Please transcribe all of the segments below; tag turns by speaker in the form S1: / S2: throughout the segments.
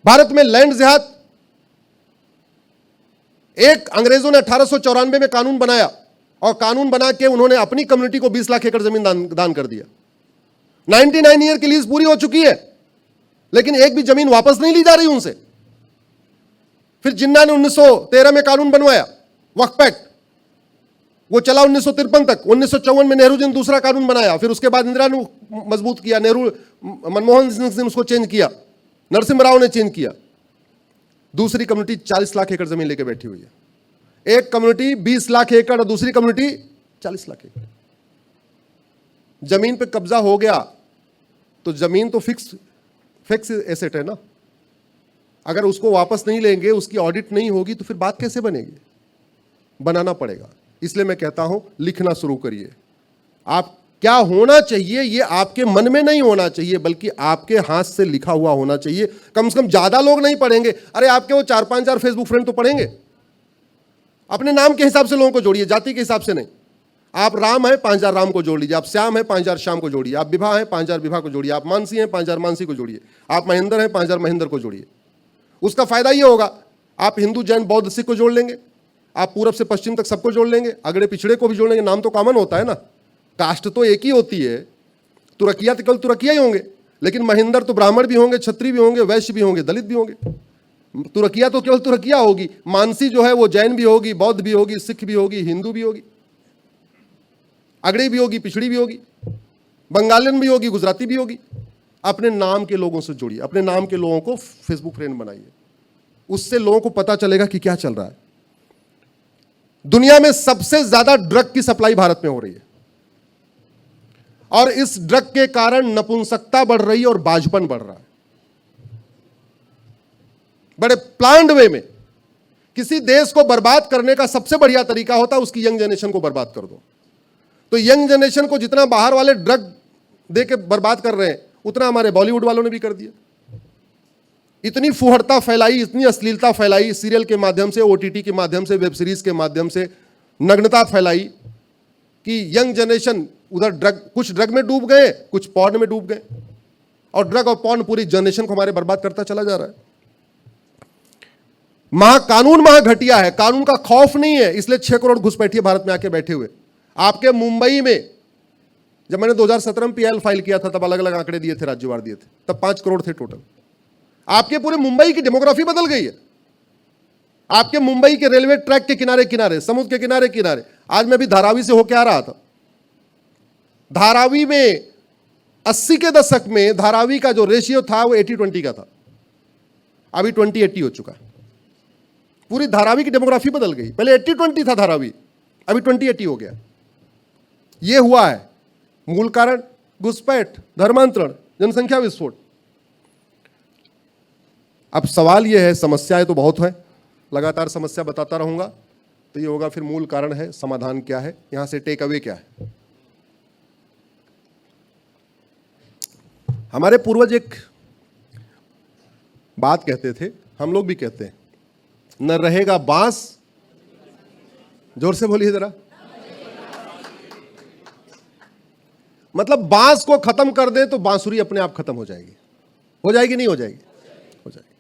S1: भारत में लैंड जिहाद, एक अंग्रेजों ने 1894 में कानून बनाया और कानून बना के उन्होंने अपनी कम्युनिटी को 20 लाख एकड़ जमीन दान कर दिया। 99 ईयर की लीज पूरी हो चुकी है, लेकिन एक भी जमीन वापस नहीं ली जा रही उनसे। फिर जिन्ना ने 1913 में कानून बनवाया, वक्फ एक्ट, वो चला 1953 तक। 1954 में नेहरू जी ने दूसरा कानून बनाया, फिर उसके बाद इंदिरा ने मजबूत किया, मनमोहन सिंह ने उसको चेंज किया, नरसिम्हा राव ने चेंज किया। दूसरी कम्युनिटी 40 लाख एकड़ जमीन लेके बैठी हुई है। एक कम्युनिटी 20 लाख एकड़ और दूसरी कम्युनिटी 40 लाख एकड़। जमीन पे कब्जा हो गया तो जमीन तो फिक्स एसेट है ना, अगर उसको वापस नहीं लेंगे, उसकी ऑडिट नहीं होगी तो फिर बात कैसे बनेगी? बनाना पड़ेगा। इसलिए मैं कहता हूं लिखना शुरू करिए। आप क्या होना चाहिए ये आपके मन में नहीं होना चाहिए, बल्कि आपके हाथ से लिखा हुआ होना चाहिए। कम से कम ज्यादा लोग नहीं पढ़ेंगे, अरे आपके वो 4-5 हजार फेसबुक फ्रेंड तो पढ़ेंगे। अपने नाम के हिसाब से लोगों को जोड़िए, जाति के हिसाब से नहीं। आप राम है 5,000 राम को जोड़ लीजिए, आप श्याम है 5,000 श्याम को जोड़िए, आप विभा है 5,000 विभा को जोड़िए, आप मानसी है 5,000 मानसी को जोड़िए, आप महेंद्र है 5,000 महेंद्र को जोड़िए। उसका फायदा ये होगा, आप हिंदू जैन बौद्ध सिख को जोड़ लेंगे, आप पूरब से पश्चिम तक सबको जोड़ लेंगे, अगड़े पिछड़े को भी जोड़ लेंगे। नाम तो कॉमन होता है ना, कास्ट तो एक ही होती है। तुरकिया तो केवल तुरकिया ही होंगे, लेकिन महेंद्र तो ब्राह्मण भी होंगे, क्षत्रिय भी होंगे, वैश्य भी होंगे, दलित भी होंगे। तुरकिया तो केवल तुरकिया होगी, मानसी जो है वो जैन भी होगी, बौद्ध भी होगी, सिख भी होगी, हिंदू भी होगी, अगड़ी भी होगी, पिछड़ी भी होगी, बंगालियन भी होगी, गुजराती भी होगी। अपने नाम के लोगों से जुड़िए, अपने नाम के लोगों को फेसबुक फ्रेंड बनाइए, उससे लोगों को पता चलेगा कि क्या चल रहा है। दुनिया में सबसे ज्यादा ड्रग की सप्लाई भारत में हो रही है, और इस ड्रग के कारण नपुंसकता बढ़ रही है और बाझपन बढ़ रहा है बड़े प्लान्ड वे में। किसी देश को बर्बाद करने का सबसे बढ़िया तरीका होता है उसकी यंग जनरेशन को बर्बाद कर दो। तो यंग जनरेशन को जितना बाहर वाले ड्रग दे के बर्बाद कर रहे हैं, उतना हमारे बॉलीवुड वालों ने भी कर दिया। इतनी फुहड़ता फैलाई, इतनी अश्लीलता फैलाई, सीरियल के माध्यम से, ओटीटी के माध्यम से, वेब सीरीज के माध्यम से नग्नता फैलाई कि यंग जनरेशन उधर कुछ ड्रग में डूब गए, कुछ पॉर्न में डूब गए, और ड्रग और पॉर्न पूरी जनरेशन को हमारे बर्बाद करता चला जा रहा है। कानून घटिया है, कानून का खौफ नहीं है, इसलिए 6 करोड़ घुसपैठिए भारत में आके बैठे हुए। आपके मुंबई में जब मैंने 2017 में पीएल फाइल किया था, तब अलग अलग आंकड़े दिए थे, राज्यवार दिए थे, तब 5 करोड़ थे टोटल। आपके पूरे मुंबई की डेमोग्राफी बदल गई है। आपके मुंबई के रेलवे ट्रैक के किनारे किनारे, समुद्र के किनारे किनारे, आज मैं भी धारावी से होके आ रहा था, धारावी में 80 के दशक में धारावी का जो रेशियो था वो 80-20 का था, अभी 20-80 हो चुका है। पूरी धारावी की डेमोग्राफी बदल गई। पहले 80-20 था धारावी, अभी 20-80 हो गया। यह हुआ है मूल कारण घुसपैठ, धर्मांतरण, जनसंख्या विस्फोट। अब सवाल यह है, समस्याएं तो बहुत है, लगातार समस्या बताता रहूंगा तो ये होगा, फिर मूल कारण है, समाधान क्या है, यहां से टेक अवे क्या है। हमारे पूर्वज एक बात कहते थे, हम लोग भी कहते हैं, न रहेगा बांस, जोर से बोलिए जरा, मतलब बांस को खत्म कर दे तो बांसुरी अपने आप खत्म हो जाएगी। हो जाएगी नहीं हो जाएगी? हो जाएगी।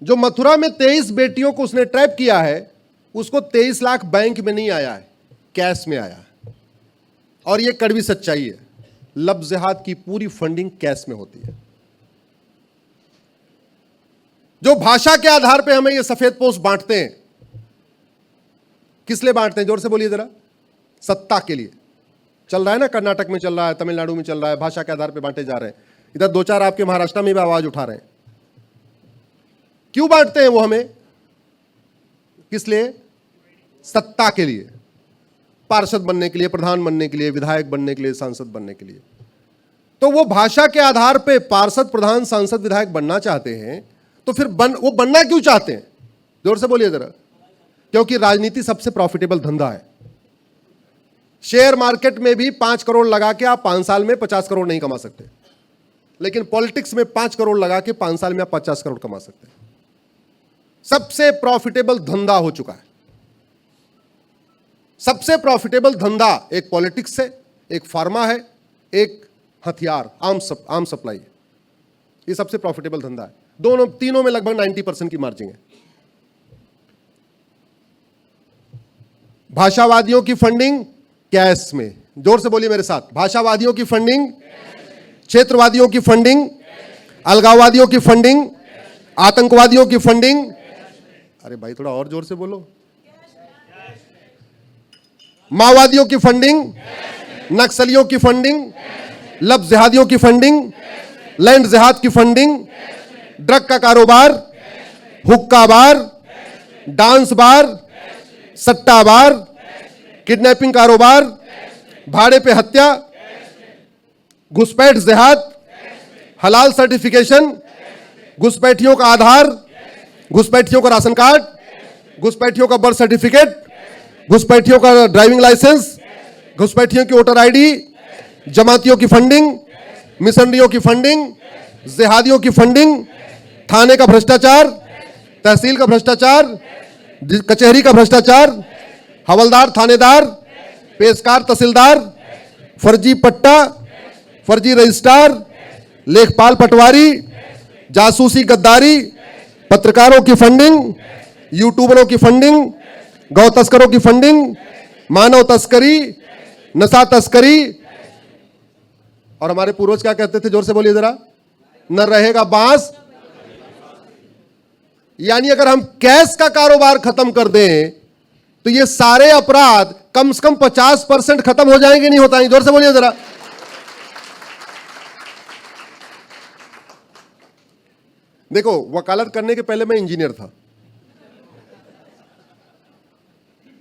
S1: जो मथुरा में 23 बेटियों को उसने ट्रैप किया है, उसको 23 लाख बैंक में नहीं आया है, कैश में आया है। और यह कड़वी सच्चाई है, लब जिहाद की पूरी फंडिंग कैश में होती है। जो भाषा के आधार पे हमें ये सफेद पोस्ट बांटते हैं, किस लिए बांटते हैं? जोर से बोलिए जरा। सत्ता के लिए। चल रहा है ना, कर्नाटक में चल रहा है, तमिलनाडु में चल रहा है, भाषा के आधार पे बांटे जा रहे हैं। इधर 2-4 आपके महाराष्ट्र में भी आवाज उठा रहे हैं। क्यों बांटते हैं वो हमें? किस लिए? सत्ता के लिए, पार्षद बनने के लिए, प्रधान बनने के लिए, विधायक बनने के लिए, सांसद बनने के लिए। तो वो भाषा के आधार पे पार्षद, प्रधान, सांसद, विधायक बनना चाहते हैं, तो फिर वो बनना क्यों चाहते हैं? जोर से बोलिए जरा। क्योंकि राजनीति सबसे प्रॉफिटेबल धंधा है। शेयर मार्केट में भी 5 करोड़ लगा के आप 5 साल में 50 करोड़ नहीं कमा सकते, लेकिन पॉलिटिक्स में 5 करोड़ लगा के 5 साल में आप 50 करोड़ कमा सकते हैं। सबसे प्रॉफिटेबल धंधा हो चुका है। सबसे प्रॉफिटेबल धंधा एक पॉलिटिक्स है, एक फार्मा है, एक हथियार, आर्म सप्लाई। ये सबसे प्रॉफिटेबल धंधा है। दोनों तीनों में लगभग 90% की मार्जिन है। भाषावादियों की फंडिंग कैश में, जोर से बोलिए मेरे साथ, भाषावादियों की फंडिंग, क्षेत्रवादियों की फंडिंग, अलगाववादियों की फंडिंग, आतंकवादियों की फंडिंग, अरे भाई थोड़ा और जोर से बोलो, माओवादियों की फंडिंग, नक्सलियों की फंडिंग, लब जिहादियों की फंडिंग, लैंड जिहाद की फंडिंग, ड्रग का कारोबार, हुक्का बार, डांस बार, सट्टा बार, किडनैपिंग कारोबार, भाड़े पे हत्या, घुसपैठ जिहाद, हलाल सर्टिफिकेशन, घुसपैठियों का आधार, घुसपैठियों का राशन कार्ड, घुसपैठियों का बर्थ सर्टिफिकेट, घुसपैठियों का ड्राइविंग लाइसेंस, घुसपैठियों की वोटर आईडी, जमातियों की फंडिंग, मिशनरियों की फंडिंग, जिहादियों की फंडिंग, थाने का भ्रष्टाचार, तहसील का भ्रष्टाचार, कचहरी का भ्रष्टाचार, हवलदार थानेदार, पेशकार तहसीलदार, फर्जी पट्टा, फर्जी रजिस्ट्रार, लेखपाल पटवारी, जासूसी गद्दारी, पत्रकारों की फंडिंग, यूट्यूबरों की फंडिंग, गौ तस्करों की फंडिंग, मानव तस्करी, नशा तस्करी, और हमारे पूर्वज क्या कहते थे, जोर से बोलिए जरा, न रहेगा बांस। यानी अगर हम कैश का कारोबार खत्म कर दें तो ये सारे अपराध कम से कम 50% खत्म हो जाएंगे, नहीं होता है? जोर से बोलिए जरा। देखो, वकालत करने के पहले मैं इंजीनियर था,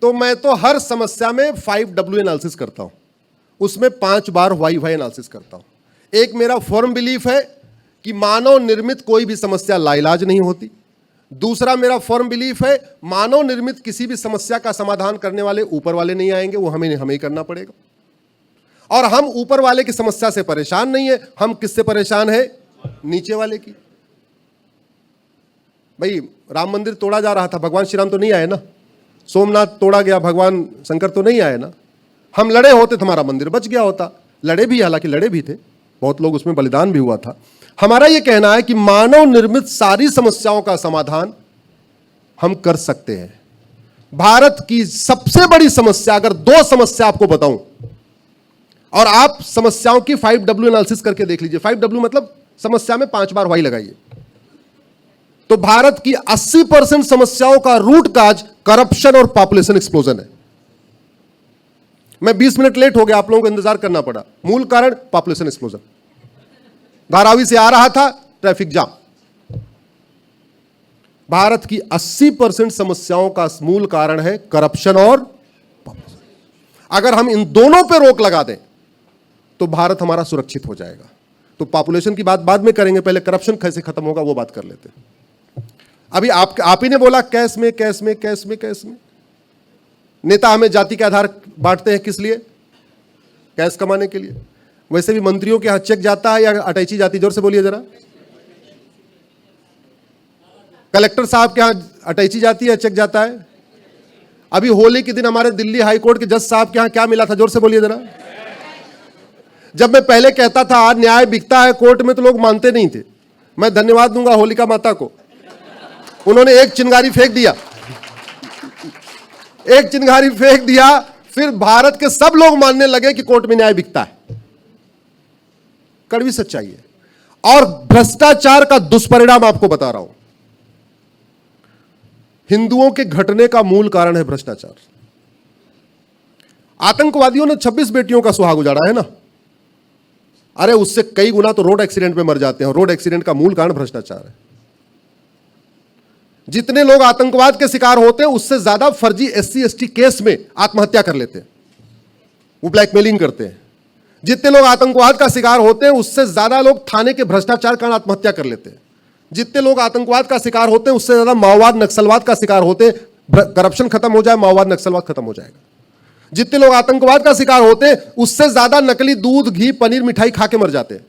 S1: तो मैं तो हर समस्या में 5W एनालिसिस करता हूं, उसमें 5 बार वाई वाई एनालिसिस करता हूं। एक मेरा फर्म बिलीफ है कि मानव निर्मित कोई भी समस्या लाइलाज नहीं होती। दूसरा मेरा फर्म बिलीफ है मानव निर्मित किसी भी समस्या का समाधान करने वाले ऊपर वाले नहीं आएंगे, वो हमें ही करना पड़ेगा। और हम ऊपर वाले की समस्या से परेशान नहीं है, हम किससे परेशान है? नीचे वाले की। भाई राम मंदिर तोड़ा जा रहा था, भगवान श्री राम तो नहीं आए ना। सोमनाथ तोड़ा गया, भगवान शंकर तो नहीं आए ना। हम लड़े होते तो हमारा मंदिर बच गया होता। लड़े भी, हालांकि लड़े भी थे, बहुत लोग उसमें बलिदान भी हुआ था। हमारा यह कहना है कि मानव निर्मित सारी समस्याओं का समाधान हम कर सकते हैं। भारत की सबसे बड़ी समस्या, अगर 2 समस्या आपको बताऊं, और आप समस्याओं की 5W एनालिसिस करके देख लीजिए। 5W मतलब समस्या में 5 बार वाई लगाइए, तो भारत की 80% समस्याओं का रूट काज करप्शन और पॉपुलेशन एक्सप्लोजन है। मैं 20 मिनट लेट हो गया, आप लोगों को इंतजार करना पड़ा। मूल कारण पॉपुलेशन एक्सप्लोजन। धारावी से आ रहा था, ट्रैफिक जाम। भारत की 80% समस्याओं का मूल कारण है करप्शन और पॉपुलेशन। अगर हम इन दोनों पे रोक लगा दें तो भारत हमारा सुरक्षित हो जाएगा। तो पॉपुलेशन की बात बाद में करेंगे, पहले करप्शन कैसे खत्म होगा वो बात कर लेते हैं। अभी आप ही ने बोला कैश में, कैश में, कैश में, कैश में। नेता हमें जाति के आधार बांटते हैं, किस लिए? कैश कमाने के लिए। वैसे भी मंत्रियों के यहां चेक जाता है या अटैची जाती? जोर से बोलिए जरा। कलेक्टर साहब के यहां अटैची जाती है, चेक जाता है? अभी होली के दिन हमारे दिल्ली हाई कोर्ट के जज साहब के यहां क्या मिला था? जोर से बोलिए जरा। जब मैं पहले कहता था आज न्याय बिकता है कोर्ट में, तो लोग मानते नहीं थे। मैं धन्यवाद दूंगा होलिका माता को, उन्होंने एक चिंगारी फेंक दिया, एक चिंगारी फेंक दिया, फिर भारत के सब लोग मानने लगे कि कोर्ट में न्याय बिकता है। कड़वी सच्चाई है। और भ्रष्टाचार का दुष्परिणाम आपको बता रहा हूं। हिंदुओं के घटने का मूल कारण है भ्रष्टाचार। आतंकवादियों ने 26 बेटियों का सुहाग उजाड़ा है ना। अरे उससे कई गुना तो रोड एक्सीडेंट में मर जाते हैं। रोड एक्सीडेंट का मूल कारण भ्रष्टाचार है। जितने लोग आतंकवाद के शिकार होते हैं उससे ज्यादा फर्जी SC ST केस में आत्महत्या कर लेते हैं, वो ब्लैकमेलिंग करते हैं। जितने लोग आतंकवाद का शिकार होते हैं उससे ज्यादा लोग थाने के भ्रष्टाचार कारण आत्महत्या कर लेते हैं। जितने लोग आतंकवाद का शिकार होते हैं उससे ज्यादा माओवाद नक्सलवाद का शिकार होते हैं। करप्शन खत्म हो जाए, माओवाद नक्सलवाद खत्म हो जाएगा। जितने लोग आतंकवाद का शिकार होते हैं उससे ज्यादा नकली दूध, घी, पनीर, मिठाई खा के मर जाते हैं।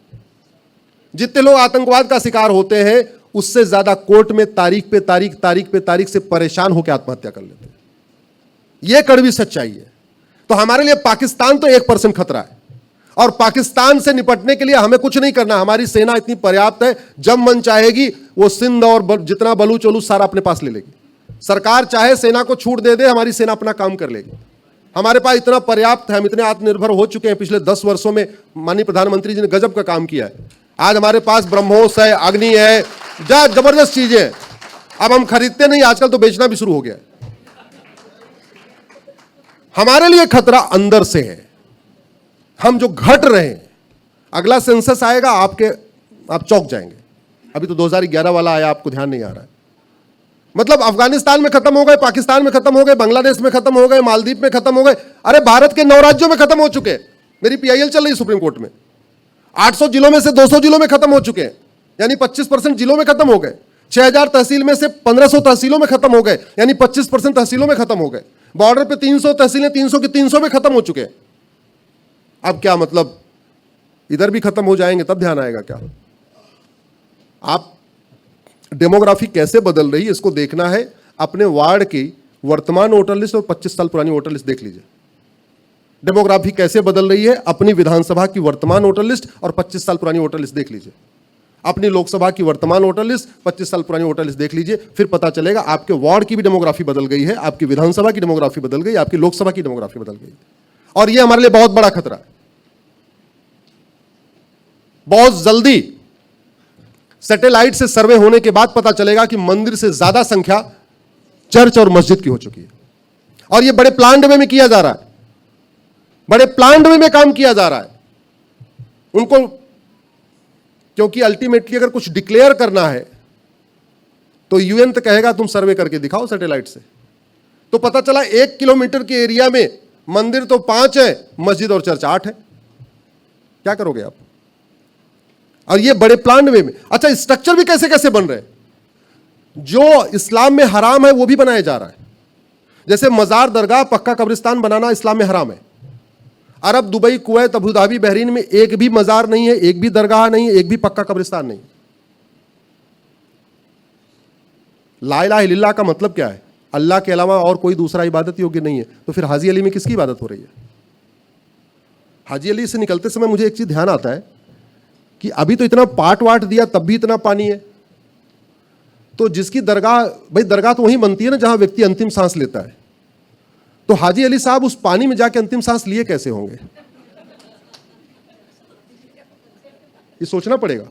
S1: जितने लोग आतंकवाद का शिकार होते हैं उससे ज्यादा कोर्ट में तारीख पे तारीख, तारीख पे तारीख से परेशान होकर आत्महत्या कर लेते हैं। यह कड़वी सच्चाई है। तो हमारे लिए पाकिस्तान तो 1% खतरा है। और पाकिस्तान से निपटने के लिए हमें कुछ नहीं करना, हमारी सेना इतनी पर्याप्त है, जब मन चाहेगी वो सिंध और जितना बलूच वलूच सारा अपने पास ले लेगी। सरकार चाहे सेना को छूट दे दे, हमारी सेना अपना काम कर लेगी। हमारे पास इतना पर्याप्त है, हम इतने आत्मनिर्भर हो चुके हैं। पिछले 10 वर्षों में माननीय प्रधानमंत्री जी ने गजब का काम किया है। आज हमारे पास ब्रह्मोस है, अग्नि है, जबरदस्त चीजें हैं। अब हम खरीदते नहीं, आजकल तो बेचना भी शुरू हो गया है। हमारे लिए खतरा अंदर से है, हम जो घट रहे हैं। अगला सेंसस आएगा, आप चौंक जाएंगे। अभी तो 2011 वाला आया, आपको ध्यान नहीं आ रहा है। मतलब अफगानिस्तान में खत्म हो गए, पाकिस्तान में खत्म हो गए, बांग्लादेश में खत्म हो गए, मालदीव में खत्म हो गए, अरे भारत के 9 राज्यों में खत्म हो चुके। मेरी पीआईएल चल रही सुप्रीम कोर्ट में। 800 जिलों में से 200 जिलों में खत्म हो चुके हैं, यानी 25% जिलों में खत्म हो गए। 6000 तहसील में से 1500 तहसीलों में खत्म हो गए, यानी 25% तहसीलों में खत्म हो गए। बॉर्डर पे 300 तहसीलें 300 की 300 में खत्म हो चुके हैं। अब क्या मतलब इधर भी खत्म हो जाएंगे तब ध्यान आएगा क्या? आप डेमोग्राफी कैसे बदल रही है इसको देखना है। अपने वार्ड की वर्तमान वोटर लिस्ट और 25 साल पुरानी वोटर लिस्ट देख लीजिए। डेमोग्राफी कैसे बदल रही है, अपनी विधानसभा की वर्तमान वोटर लिस्ट और 25 साल पुरानी वोटर लिस्ट देख लीजिए। अपनी लोकसभा की वर्तमान वोटर लिस्ट, 25 साल पुरानी वोटर लिस्ट देख लीजिए, फिर पता चलेगा आपके वार्ड की भी डेमोग्राफी बदल गई है, आपकी विधानसभा की डेमोग्राफी बदल गई, आपकी लोकसभा की डेमोग्राफी बदल गई। और यह हमारे लिए बहुत बड़ा खतरा है। बहुत जल्दी सैटेलाइट से सर्वे होने के बाद पता चलेगा कि मंदिर से ज्यादा संख्या चर्च और मस्जिद की हो चुकी है। और यह बड़े प्लान्ड वे में किया जा रहा है, बड़े प्लान्ड वे में काम किया जा रहा है उनको, क्योंकि अल्टीमेटली अगर कुछ डिक्लेयर करना है तो यूएन तो कहेगा तुम सर्वे करके दिखाओ सैटेलाइट से। तो पता चला 1 किलोमीटर के एरिया में मंदिर तो 5 है, मस्जिद और चर्च 8 है। क्या करोगे आप? और ये बड़े प्लान वे में। अच्छा, स्ट्रक्चर भी कैसे कैसे बन रहे हैं, जो इस्लाम में हराम है वो भी बनाया जा रहा है। जैसे मजार, दरगाह, पक्का कब्रिस्तान बनाना इस्लाम में हराम है। अरब, Dubai, Kuwait, Abu Dhabi, Bahrain में एक भी मजार नहीं है, एक भी दरगाह नहीं है, एक भी पक्का कब्रिस्तान नहीं। ला इलाहा इल्लल्लाह का मतलब क्या है? अल्लाह के अलावा और कोई दूसरा इबादत योग्य नहीं है। तो फिर हाजी अली में किसकी इबादत हो रही है? हाजी अली से निकलते समय मुझे एक चीज ध्यान आता है कि अभी तो इतना पाट वाट दिया तब भी इतना पानी है। तो जिसकी दरगाह, भाई दरगाह तो वहीं बनती है ना जहां व्यक्ति अंतिम सांस लेता है। तो हाजी अली साहब उस पानी में जाके अंतिम सांस लिए कैसे होंगे? ये सोचना पड़ेगा।